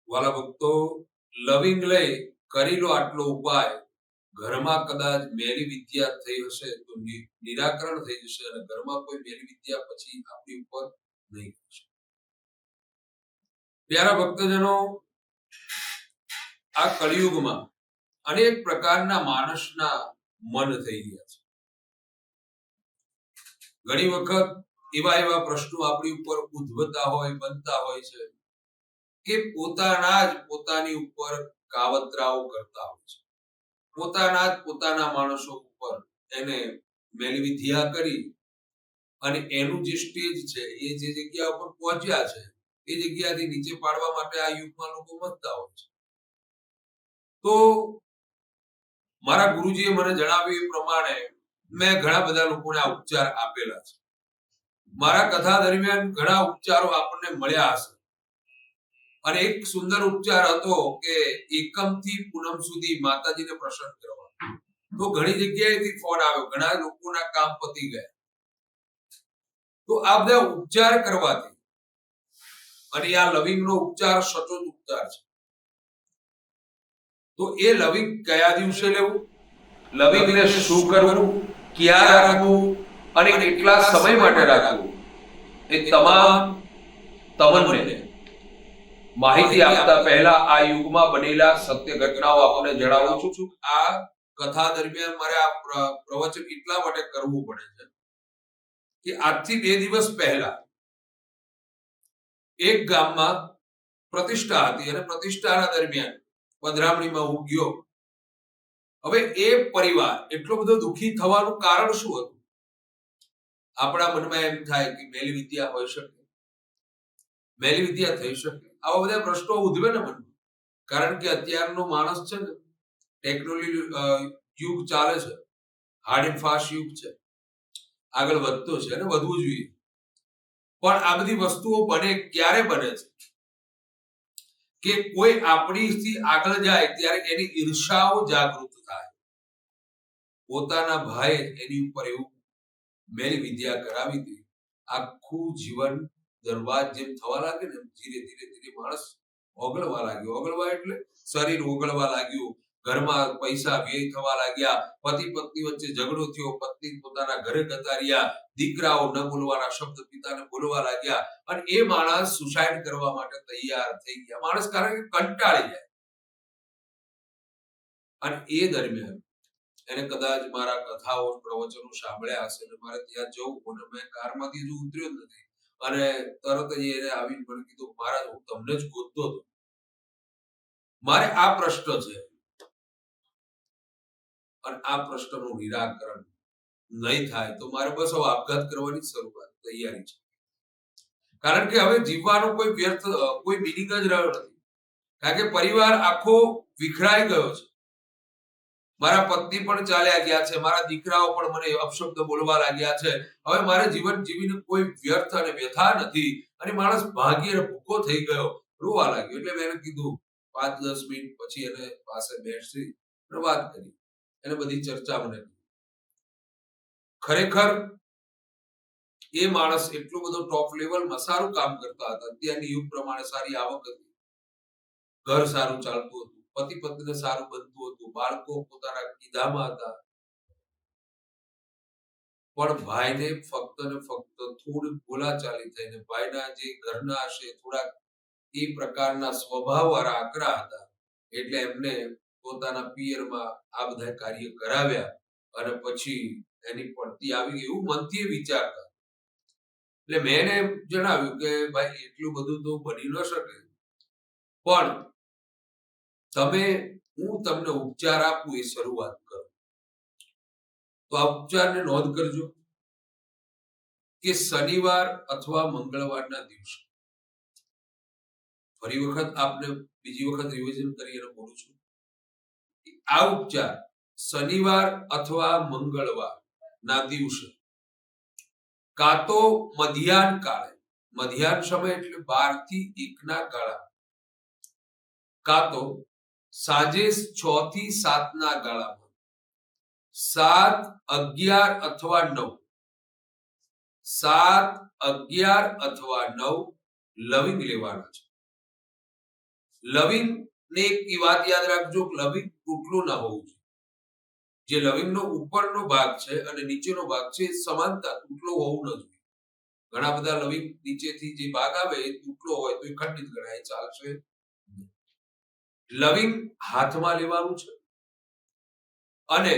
વાલા ભક્તો, લવિંગ લઈ કરી લો આટલો ઉપાય. ઘરમાં કદાચ મેલી વિદ્યા થઈ હશે તો નિરાકરણ થઈ જશે અને ઘરમાં કોઈ મેલી વિદ્યા પછી આપણી ઉપર નહીં થશે. પ્યારા ભક્તજનો, આ કળિયુગમાં અનેક પ્રકારના માણસના મન થઈ ગયા છે. ઘણી વખત એવા પ્રશ્નો આપણી ઉપર ઉદ્ભવતા હોય, બનતા હોય છે કે પોતાના જ પોતાની ઉપર કાવતરાઓ કરતા હોય છે. પોતાના જ પોતાના માણસો ઉપર એને મેલી વિદ્યા કરી અને એનું જે સ્ટેજ છે, એ જે જગ્યા ઉપર પહોંચ્યા છે, એ જગ્યાથી નીચે પાડવા માટે આ યુગમાં લોકો મથતા હોય છે. તો મારા ગુરુજીએ મને જણાવ્યું એ પ્રમાણે મેં ઘણા બધા લોકોને આ ઉપચાર આપેલા છે. મારા કથા દરમિયાન ઘણા ઉપચારો આપણને મળ્યા હશે અને એક સુંદર ઉપચાર હતો કે એકમ થી પૂનમ સુધી માતાજીને પ્રસન્ન કરવા. તો ઘણી જગ્યાએથી ફોન આવ્યો, ઘણા લોકોના કામ પતી ગયા. તો આ બધા ઉપચાર કરવાથી, અને આ લવિંગનો ઉપચાર સચોટ ઉપચાર છે. તો એ લવિંગ કયા દિવસે લેવું, લવિંગને શું કરવું, ક્યાં રાખવું અને કેટલા સમય માટે રાખવું, એ તમામ તમને માહિતી આપતા પહેલા આ યુગમાં બનેલા સત્ય ઘટનાઓ આપણને જણાવું છું. આ કથા દરમિયાન મારે આ પ્રવચન એટલા માટે કરવું પડે છે કે આજથી 2 દિવસ પહેલા એક ગામમાં પ્રતિષ્ઠા હતી અને પ્રતિષ્ઠાના દરમિયાન પધરામણીમાં હું ગયો. હવે એ પરિવાર એટલો બધો દુઃખી થવાનું કારણ શું હતું? આપણા મનમાં એમ થાય કે મેલી વિદ્યા હોઈ શકે, મેલી વિદ્યા થઈ શકે, આવા બધા પ્રશ્નો ઉદ્ભવે ને મનમાં. કારણ કે અત્યારનો માણસ છે ને, ટેકનોલોજી યુગ ચાલે છે, હાર્ડ એન્ડ ફાસ્ટ યુગ છે, આગળ વધતો છે અને વધવું જોઈએ. પણ આ બધી વસ્તુઓ બને ક્યારે બને છે કે કોઈ આપણીથી આગળ જાય ત્યારે એની ઈર્ષાઓ જાગૃત થાય. પોતાના ભાઈ એની ઉપર એવું મેલી વિદ્યા કરાવી હતી, આખું જીવન દરબાર જેમ થવા લાગે ને, ધીરે ધીરે ધીરે માણસ ઓગળવા લાગ્યો. ઓગળવા એટલે શરીર ઓગળવા લાગ્યું, ઘરમાં પૈસા વ્યય થવા લાગ્યા, પતિ પત્ની વચ્ચે ઝઘડો થયો, પત્ની પોતાના ઘરે જતા રહ્યા, દીકરાઓ ન બોલવાના શબ્દ પિતાને બોલવા લાગ્યા અને એ માણસ સુસાઇડ કરવા માટે તૈયાર થઈ ગયા. માણસ કારણ કે કંટાળી જાય. અને એ દરમિયાન એને કદાચ મારા કથાઓ પ્રવચનો સાંભળ્યા હશે અને મારે ત્યાં જવું, અને મેં કારમાંથી હજુ ઉતર્યો જ નથી અને તરત જ એને આવીને મને કીધું, મહારાજ હું તમને જ ગોતતો હતો, મારે આ પ્રશ્ન છે અને આ પ્રશ્નનું નિરાકરણ નહીં થાય તો મારે બસ હવે આપઘાત કરવાની શરૂઆત તૈયારી છે. કારણ કે હવે જીવવાનો કોઈ વ્યર્થ કોઈ મિનિંગ જ રહ્યો નથી. કારણ કે પરિવાર આખો વિખરાઈ ગયો છે. મારા પત્ની પણ ચાલ્યા ગયા છે, મારા દીકરાઓ પણ મને અપશબ્દ બોલવા લાગ્યા છે. હવે મારે જીવન જીવીને કોઈ વ્યર્થ અને વ્યથા નથી અને માણસ ભાગી અને ભૂખો થઈ ગયો, રોવા લાગ્યો. એટલે મેં એને કીધું 5-10 મિનિટ પછી એને પાસે બેસી અને વાત કરી. એને બધી ચર્ચા મને ખરેખર એ માણસ એટલો બધો ટોપ લેવલમાં સારું કામ કરતા હતા. અત્યારની યુગ પ્રમાણે સારી આવક હતી, ઘર સારું ચાલતું હતું, પતિ પત્નીને સારું બનતું હતું, બાળકો પોતાના કીધામાં હતા. પણ ભાઈને ફક્ત ને ફક્ત થોડી બોલાચાલી થઈને, ભાઈના જે ઘરના હશે થોડા એ પ્રકારના સ્વભાવ વાળા આકરા હતા, એટલે એમને પોતાના પિયરમાં આ બધા કાર્ય કરાવ્યા અને પછી એની પડતી આવી એવું મનથી વિચારતા. એટલે મેં એને જણાવ્યું કે ભાઈ એટલું બધું તો બની ન શકે, પણ હું તમને ઉપચાર આપું એ શરૂઆત કરો. તો આ ઉપચારને નોંધ કરજો કે શનિવાર અથવા મંગળવારના દિવસે, ફરી વખત આપને બીજી વખત રિવિઝન કરીને બોલું છું, આ ઉપચાર શનિવાર અથવા મંગળવાર ના દિવસે કાં તો મધ્યાહન કાળે, મધ્યાહન સમય એટલે 12 થી 1 ના ગાળા, કાં તો સાંજે 6 થી 7 ના ગાળામાં, 7, 11 અથવા 9, 7, 11 અથવા 9 લવિંગ લેવાના છે. લવિંગ ને એક વાત યાદ રાખજો, લવિંગ તૂટલું ના હોવું જોઈએ. જે લવિંગનો ઉપરનો ભાગ છે અને નીચેનો ભાગ છે સમાનતા તૂટલો હોવું ન જોઈએ. ઘણા બધા લવિંગ નીચેથી જે ભાગ આવે એ તૂટલો હોય તો એ ખંડિત ગણાય, ચાલશે. લવિંગ હાથમાં લેવાનું છે અને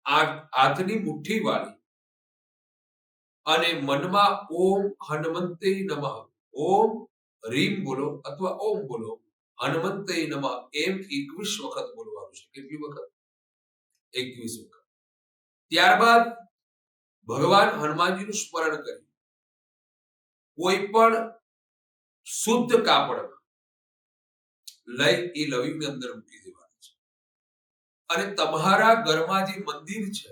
હાથની મુઠ્ઠી વાળી અને મનમાં ઓમ હનુમંતે નમઃ, ઓમ રીમ બોલો અથવા ઓમ બોલો, હનુમંતે નમઃ એમ 21 વખત બોલવાનું છે. કેટલી વખત? 21 વખત. ત્યારબાદ ભગવાન હનુમાનજીનું સ્મરણ કરી કોઈ પણ શુદ્ધ કાપડ લઈ એ લવિંગની અંદર મૂકી દેવાનું છે અને તમારા ઘરમાં જે મંદિર છે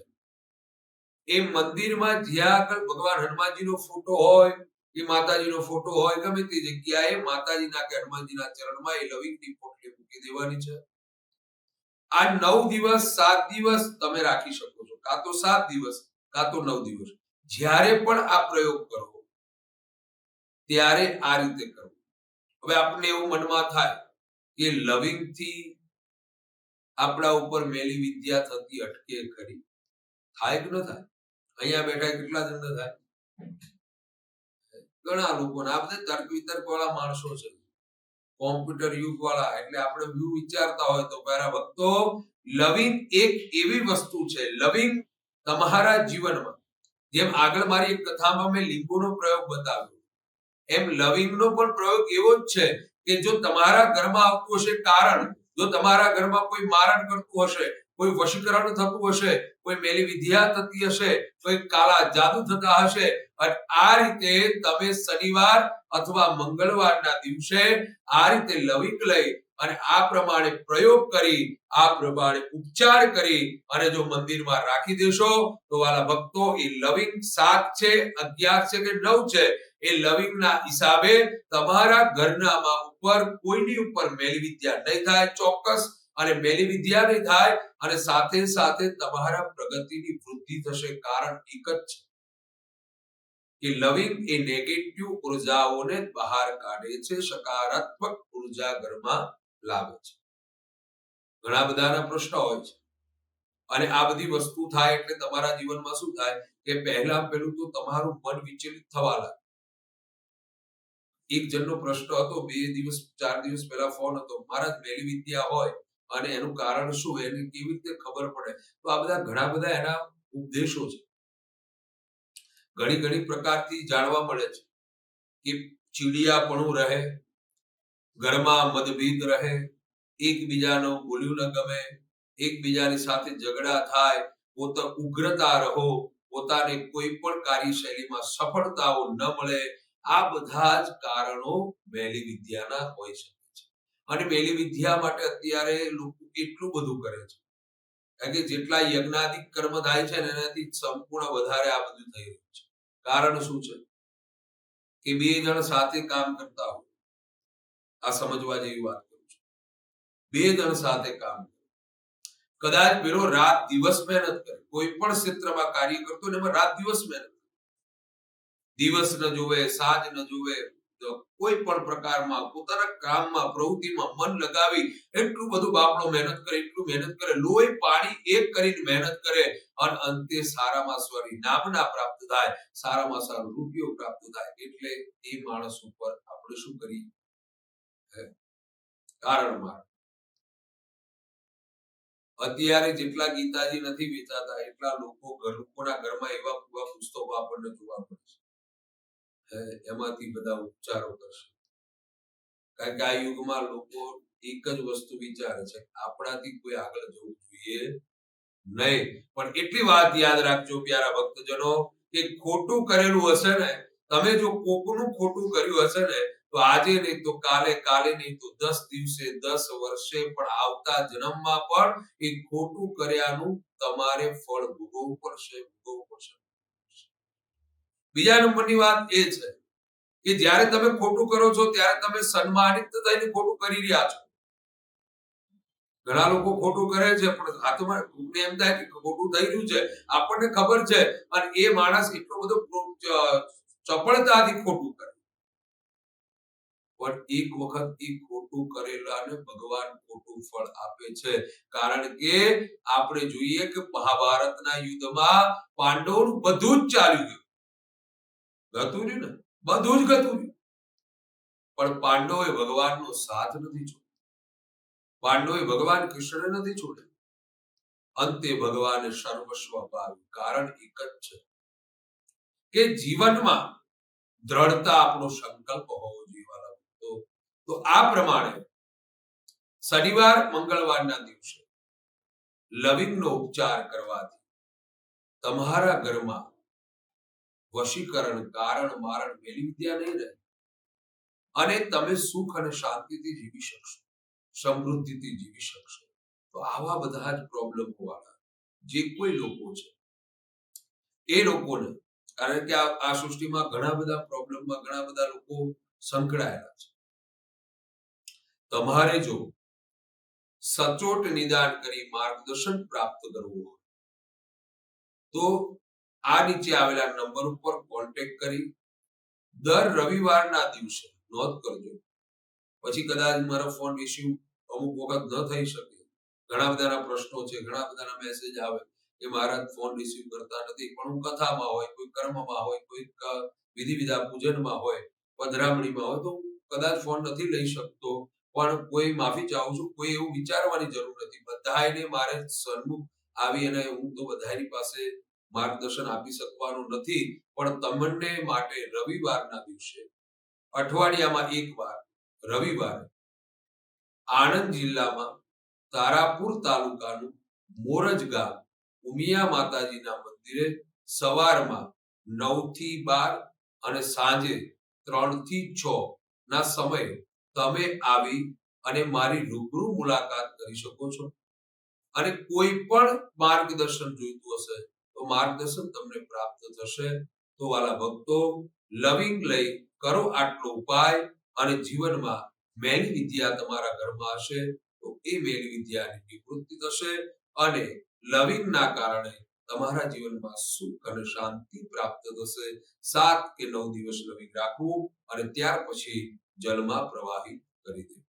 એ મંદિરમાં જ્યાં આગળ ભગવાન હનુમાનજીનો ફોટો હોય કે માતાજીનો ફોટો હોય, ગમે તે જગ્યાએ માતાજીના કે હનુમાનજીના ચરણમાં એ લવિંગની પોટલી મૂકી દેવાની છે. આ 9 દિવસ 7 દિવસ તમે રાખી શકો છો, કાં તો 7 દિવસ કાં તો 9 દિવસ. જ્યારે પણ આ પ્રયોગ કરો ત્યારે આ રીતે કરો. હવે આપણને એવું મનમાં થાય કે લવિંગથી આપણા ઉપર મેલી વિદ્યા થતી અટકે ખરી? થાય કે ન થાય? અહીંયા બેઠા કેટલા જણને થાય? ઘણા લોકોને. આ બધા તર્ક વિતર્ક વાળા માણસો છે, કોમ્પ્યુટર યુગ વાળા. એટલે આપણે વ્યૂ વિચારતા હોય તો પ્યારા ભક્તો, લવિંગ એક એવી વસ્તુ છે, લવિંગ તમારા જીવનમાં, જેમ આગળ મારી એક કથામાં મેં લીંબુનો પ્રયોગ બતાવ્યો, એમ લવિંગનો પણ પ્રયોગ એવો જ છે કે જો તમારા ઘરમાં આવતું હશે કારણ, જો તમારા ઘરમાં કોઈ મારણ કરતું હશે, કોઈ વશીકરણ થતું હશે, કોઈ મેલી વિદ્યા થતી હશે, કોઈ કાળા જાદુ થતા હશે, અને આ રીતે તમે શનિવાર અથવા મંગળવારના દિવસે આ રીતે લવિંગ લઈ અને આ પ્રમાણે પ્રયોગ કરી, આ પ્રમાણે ઉપચાર કરી અને જો મંદિરમાં રાખી દેશો તો વાલા ભક્તો, એ લવિંગ 7 છે, 11 છે કે 9 છે, એ લવિંગના હિસાબે તમારા ઘરનામાં ઉપર કોઈની ઉપર મેલી વિદ્યા નહીં થાય, ચોક્કસ. અને મેલી વિદ્યા નહીં થાય અને સાથે સાથે તમારા પ્રગતિની વૃદ્ધિ થશે. કારણ એક જ છે કે લવિંગ એ નેગેટિવ ઉર્જાઓને બહાર કાઢે છે, સકારાત્મક ઉર્જા ઘરમાં લાવે છે. ઘણા બધાના પ્રશ્ન હોય છે અને આ બધી વસ્તુ થાય એટલે તમારા જીવનમાં શું થાય કે પહેલું તો તમારું મન વિચલિત થવા લાગે. એક જણનો પ્રશ્ન હતો, 2 દિવસ 4 દિવસ પહેલા ફોન હતો, મારા મેલી વિદ્યા હોય અને એનું કારણ શું, એને કેવી રીતે ખબર પડે? તો આ બધા ઘણા બધા એના ઉપદેશો છે. ઘણી પ્રકારથી જાણવા મળે છે કે ચીડિયાપણું રહે, ઘરમાં મતભેદ રહે, એકબીજાનો બોલ્યું ન ગમે, એકબીજાની સાથે ઝઘડા થાય, ઉગ્રતા રહો, પોતાને કોઈ પણ કાર્યશૈલીમાં સફળતાઓ ન મળે, આ બધા જ કારણો મેલી વિદ્યાના હોઈ શકે છે. અને મેલી વિદ્યા માટે અત્યારે લોકો કેટલું બધું કરે છે, કારણ કે જેટલા યજ્ઞાદિક કર્મ થાય છે ને એનાથી સંપૂર્ણ વધારે આ બધું થઈ રહ્યું છે. કારણ શું છે કે 2 જણ સાથે કામ કરતા હોય, આ સમજવા જેવી વાત કરું છું. 2 જણ સાથે કામ કરે, કદાચ પેલો રાત દિવસ મહેનત કરે, કોઈ પણ ક્ષેત્રમાં કાર્ય કરતો ને એમાં રાત દિવસ મહેનત, દિવસ ન જોવે, સાંજ ન જોવે, કોઈ પણ પ્રકારમાં પોતાના કામમાં પ્રવૃત્તિમાં મન લગાવી એટલું બધું બાપડો મહેનત કરે, એટલું મહેનત કરે, લોહી પાણી એક કરીને મહેનત કરે અને અંતે સારામાં સારી નામના પ્રાપ્ત થાય, સારામાં સારો રૂપિયો પ્રાપ્ત થાય. એટલે એ માણસ ઉપર આપણે શું કરીએ? કારણ માર. અત્યારે જેટલા ગીતાજી નથી વેચાતા એટલા લોકોના ઘરમાં એવા પુસ્તકો આપણને જોવા મળે છે. એમાંથી બધા ઉપચારો કરશે. કારણ કે આ યુગમાં લોકો એક જ વસ્તુ વિચારે છે, આપણાથી કોઈ આગળ જવું જોઈએ નહીં. પણ એટલી વાત યાદ રાખજો પ્યારા ભક્તજનો, કે ખોટું કરેલું હશે ને, તમે જો કોકનું ખોટું કર્યું હશે ને, તો આજે નહીં તો કાલે, કાલે નહીં તો 10 દિવસે, 10 વર્ષે, પણ આવતા જન્મમાં પણ એ ખોટું કર્યાનું તમારે ફળ ભોગવવું પડશે. બીજા નંબરની વાત એ છે કે જ્યારે તમે ખોટું કરો છો ત્યારે તમે સન્માનિત થઈને ખોટું કરી રહ્યા છો. ઘણા લોકો ખોટું કરે છે પણ હાથમાં એમ થાય કે ખોટું થઈ રહ્યું છે, આપણને ખબર છે, અને એ માણસ એટલો બધો ચપળતાથી ખોટું કરે, પણ એક વખત એ ખોટું ખોટું કરેલાને ભગવાન ખોટું ફળ આપે છે. કારણ કે આપણે જોઈએ કે મહાભારતના યુદ્ધમાં પાંડવોનું બધું જ ચાલ્યું ગયું. ગતું રહ્યું ને, બધું જ ગતું રહ્યું. પણ પાંડવોએ ભગવાનનો સાથ નથી છોડ્યો. પાંડવોએ ભગવાન કૃષ્ણને નથી છોડ્યો. અંતે ભગવાને સર્વસ્વ અપાવ્યું. કારણ એક જ છે કે જીવનમાં દ્રઢતા આપણો સંકલ્પ હોવો જોઈએ વાલા ભક્તો. તો આ પ્રમાણે શનિવાર મંગળવારના દિવસે લવિંગનો ઉપચાર કરવાથી તમારા ઘરમાં વશીકરણ, કારણ, મારણ, મેલી વિદ્યા નહીં રહે અને તમે સુખ અને શાંતિથી જીવી શકશો, સમૃદ્ધિથી જીવી શકશો. તો આવા બધા જ પ્રોબ્લેમ વાળા જે કોઈ લોકો છે એ લોકોને, કારણ કે આ સૃષ્ટિમાં ઘણા બધા પ્રોબ્લેમમાં ઘણા બધા લોકો સંકળાયેલા છે. તમારે જો સચોટ નિદાન કરી માર્ગદર્શન પ્રાપ્ત કરવું હોય તો આ નીચે આવેલા નંબર ઉપર કોન્ટેક્ટ કરી દર રવિવારના દિવસે નોંધ કરજો. પછી કદાચ મારો ફોન રિસીવ અમુક વખત ન થઈ શકે, ઘણા બધાના પ્રશ્નો છે, ઘણા બધાના મેસેજ આવે કે મારા ફોન રિસીવ કરતા નથી, પણ હું કથામાં હોય, કોઈ કર્મમાં હોય, કોઈ વિધિ વિધાન પૂજનમાં હોય, પધરામણીમાં હોય, તો કદાચ ફોન નથી લઈ શકતો. પણ કોઈ માફી ચાહું છું, કોઈ એવું વિચારવાની જરૂર નથી. બધાને મારે સન્મુખ આવી અને હું તો બધાની પાસે માર્ગદર્શન આપી શકવાનું નથી, પણ તમને માટે રવિવારના દિવસે અઠવાડિયામાં એક વાર રવિવારે આણંદ જિલ્લામાં તારાપુર તાલુકાનું મોરજ ગામ ઉમિયા માતાજીના મંદિરે સવારમાં 9 થી 12 અને સાંજે 3 થી 6 ના સમયે તમે આવી અને મારી રૂબરૂ મુલાકાત કરી શકો છો. અને કોઈ પણ માર્ગદર્શન જોઈતું હશે તો માર્ગદર્શન તમને પ્રાપ્ત થશે. તો વાલા ભક્તો, લવિંગ લઈ કરો આટલો ઉપાય અને જીવનમાં મેલી વિદ્યા તમારા ઘરમાં હશે તો એ મેલી વિદ્યાની નિવૃત્તિ થશે અને લવિંગના કારણે તમારા જીવનમાં સુખ અને શાંતિ પ્રાપ્ત થશે. 7 કે 9 દિવસ લવિંગ રાખવું અને ત્યાર પછી જલમાં પ્રવાહિત કરી દેવું.